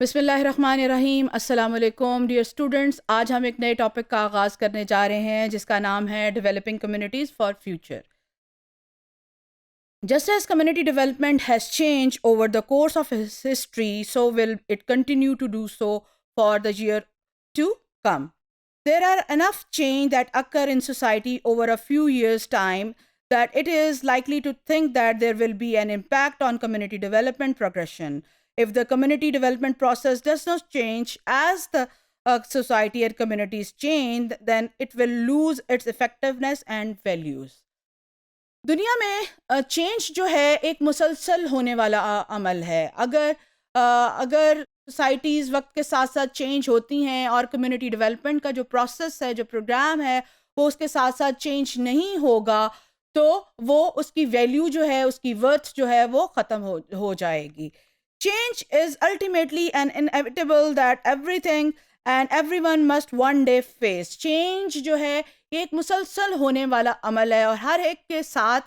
बिस्मिल्लाहिर्रहमानिर्रहीम अस्सलाम वालेकुम डियर स्टूडेंट्स। आज हम एक नए टॉपिक का आगाज़ करने जा रहे हैं जिसका नाम है developing communities for future. Just as community development has changed over the course of its history, so will it continue to do so for the year to come. There are enough change that occur in society over a few years' time that it is likely to think that there will be an impact on community development progression. If the community development process does not change as the society and communities change, then it will lose its effectiveness and values. दुनिया में change जो है एक मुसलसल होने वाला अमल है। अगर सोसाइटीज़ वक्त के साथ साथ चेंज होती हैं और कम्युनिटी डेवलपमेंट का जो प्रोसेस है, जो प्रोग्राम है, वो उसके साथ साथ चेंज नहीं होगा तो वो उसकी वैल्यू जो है, उसकी वर्थ जो है वो ख़त्म हो जाएगी। Change is ultimately N inevitable that everything and everyone must one day face. Change जो है ये एक मुसलसल होने वाला अमल है और हर एक के साथ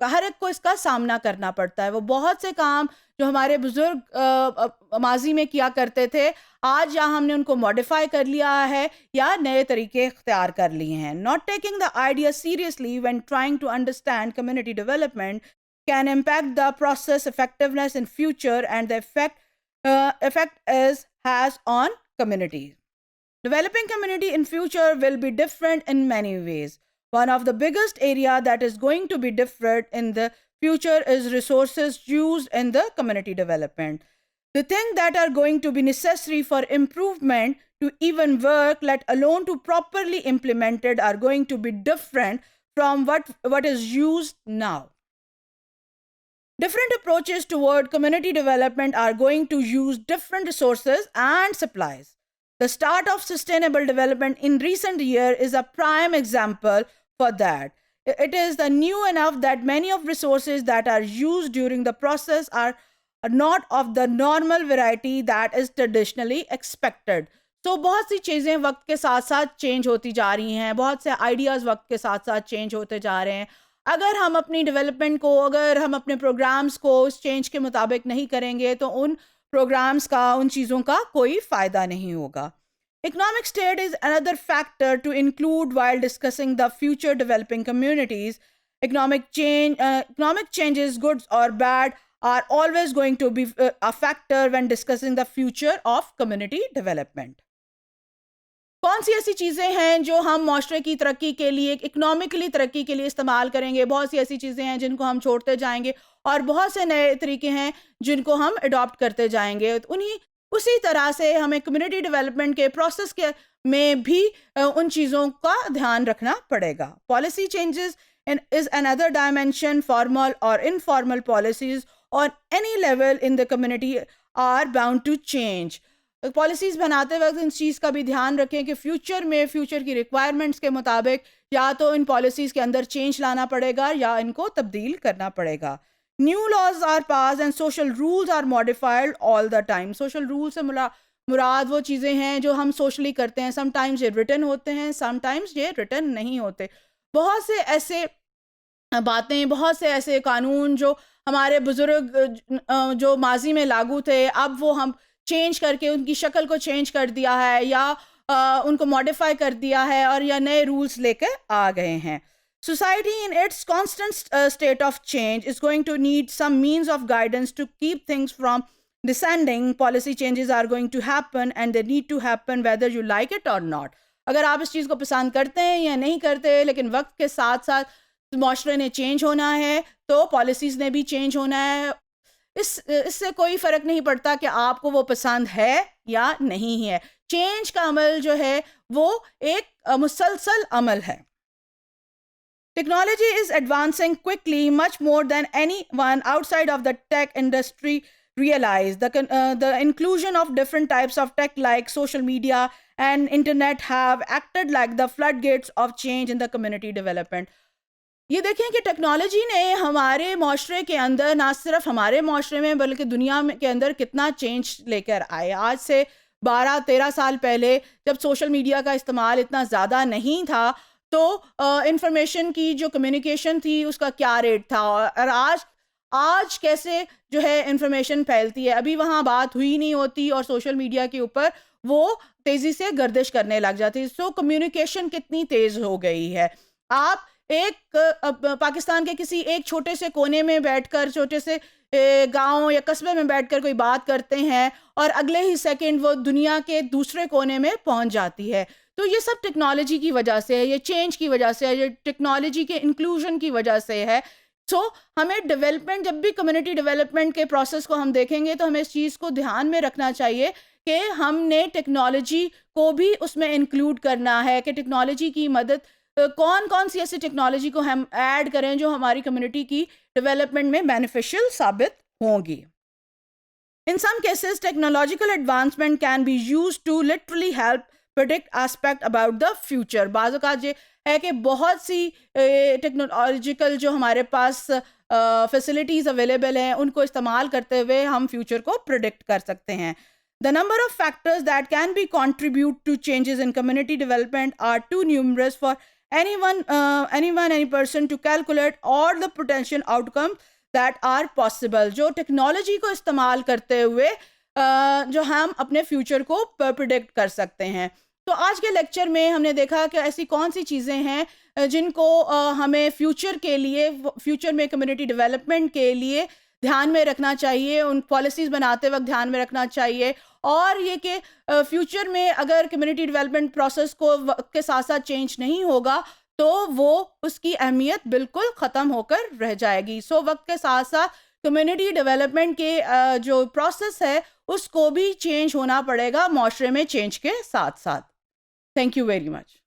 हर एक को इसका सामना करना पड़ता है। वो बहुत से काम जो हमारे बुजुर्ग माजी में किया करते थे, आज या हमने उनको मॉडिफाई कर लिया है या नए तरीके इख्तियार कर लिए हैं। Not taking the idea seriously when trying to understand community development can impact the process effectiveness in future and the effect is has on communities. Developing community in future will be different in many ways. One of the biggest area that is going to be different in the future is resources used in the community development. The things that are going to be necessary for improvement to even work, let alone to properly implemented, are going to be different from what is used now. Different approaches toward community development are going to use different resources and supplies. The start of sustainable development in recent years is a prime example for that. It is new enough that many of resources that are used during the process are not of the normal variety that is traditionally expected. So बहुत सी चीज़ें वक्त के साथ साथ change होती जा रही हैं, बहुत से आइडियाज़ वक्त के साथ साथ चेंज होते जा रहे हैं। अगर हम अपनी डेवलपमेंट को, अगर हम अपने प्रोग्राम्स को उस चेंज के मुताबिक नहीं करेंगे तो उन प्रोग्राम्स का, उन चीज़ों का कोई फ़ायदा नहीं होगा। Economic state is another factor to include while discussing the future developing communities. Economic changes, good or bad, are always going to be a factor when discussing the future of community development. कौन सी ऐसी चीज़ें हैं जो हम माशरे की तरक्की के लिए, इकोनॉमिकली तरक्की के लिए इस्तेमाल करेंगे? बहुत सी ऐसी चीज़ें हैं जिनको हम छोड़ते जाएंगे और बहुत से नए तरीके हैं जिनको हम अडॉप्ट करते जाएंगे। उसी तरह से हमें कम्युनिटी डेवलपमेंट के प्रोसेस के में भी उन चीज़ों का ध्यान रखना पड़ेगा। Policy changes is another dimension. Formal or informal policies on any level in the community are bound to change. Policies बनाते वक्त इस चीज़ का भी ध्यान रखें कि फ्यूचर की रिक्वायरमेंट्स के मुताबिक या तो इन पॉलिसीज़ के अंदर चेंज लाना पड़ेगा या इनको तब्दील करना पड़ेगा। New laws are passed and social rules are modified all the time. Social rule से मुराद वो चीज़ें हैं जो हम सोशली करते हैं। समटाइम्स ये रिटन होते हैं, समटाइम्स ये रिटन नहीं होते। बहुत से ऐसे बातें, बहुत से ऐसे कानून जो हमारे बुजुर्ग जो माजी में लागू थे, अब वो हम चेंज करके उनकी शक्ल को चेंज कर दिया है या उनको मॉडिफाई कर दिया है और या नए रूल्स लेकर आ गए हैं। Society in its constant state of change is going to need some means of guidance to keep things from descending. Policy changes are going to happen and they need to happen whether you like it or not. अगर आप इस चीज़ को पसंद करते हैं या नहीं करते, लेकिन वक्त के साथ साथ माशरे ने चेंज होना है तो पॉलिसीज़ ने भी चेंज होना है। इससे कोई फ़र्क नहीं पड़ता कि आपको वो पसंद है या नहीं है। चेंज का अमल जो है वो एक मुसलसल अमल है। Technology is advancing quickly, much more than anyone outside of the tech industry realize. The inclusion of different types of tech like social media and internet have acted like the floodgates of change in the community development. ये देखें कि technology ने हमारे माशरे के अंदर, ना सिर्फ हमारे माशरे में बल्कि दुनिया के अंदर कितना चेंज लेकर आए। आज से 12-13 साल पहले जब सोशल मीडिया का इस्तेमाल इतना ज़्यादा नहीं था तो इंफॉर्मेशन की जो कम्युनिकेशन थी उसका क्या रेट था, और आज कैसे जो है इंफॉर्मेशन फैलती है, अभी वहाँ बात हुई नहीं होती और सोशल मीडिया के ऊपर वो तेजी से गर्दिश करने लग जाती है। सो कम्युनिकेशन कितनी तेज हो गई है। आप पाकिस्तान के किसी एक छोटे से कोने में बैठकर, छोटे से गांव या कस्बे में बैठकर कोई बात करते हैं और अगले ही सेकंड वो दुनिया के दूसरे कोने में पहुंच जाती है। तो ये सब टेक्नोलॉजी की वजह से है, ये चेंज की वजह से है, ये टेक्नोलॉजी के इंक्लूजन की वजह से है। सो हमें डेवलपमेंट, जब भी कम्युनिटी डेवलपमेंट के प्रोसेस को हम देखेंगे तो हमें इस चीज़ को ध्यान में रखना चाहिए कि हमने टेक्नोलॉजी को भी उसमें इंक्लूड करना है, कि टेक्नोलॉजी की मदद, कौन कौन सी ऐसी टेक्नोलॉजी को हम ऐड करें जो हमारी कम्युनिटी की डेवलपमेंट में बेनिफिशियल साबित होंगी। In some cases, technological advancement can be used to literally help predict aspect about the future. बाज़ औक़ात ये है कि बहुत सी टेक्नोलॉजिकल जो हमारे पास फैसिलिटीज़ अवेलेबल हैं, उनको इस्तेमाल करते हुए हम फ्यूचर को प्रिडिक्ट कर सकते हैं। The number of factors that can be contribute to changes in community development are too numerous for any person to calculate all the potential outcomes that are possible. जो टेक्नोलॉजी को इस्तेमाल करते हुए जो हम अपने फ्यूचर को प्रिडिक्ट कर सकते हैं। तो आज के लेक्चर में हमने देखा कि ऐसी कौन सी चीज़ें हैं जिनको हमें फ्यूचर के लिए, फ्यूचर में कम्युनिटी डेवलपमेंट के लिए ध्यान में रखना चाहिए, उन पॉलिसीज़ बनाते वक्त ध्यान में रखना चाहिए। और ये कि फ्यूचर में अगर कम्युनिटी डेवलपमेंट प्रोसेस को वक्त के साथ साथ चेंज नहीं होगा तो वो उसकी अहमियत बिल्कुल ख़त्म होकर रह जाएगी। सो वक्त के साथ साथ कम्युनिटी डेवलपमेंट के जो प्रोसेस है उसको भी चेंज होना पड़ेगा, माशरे में चेंज के साथ साथ। Thank you very much.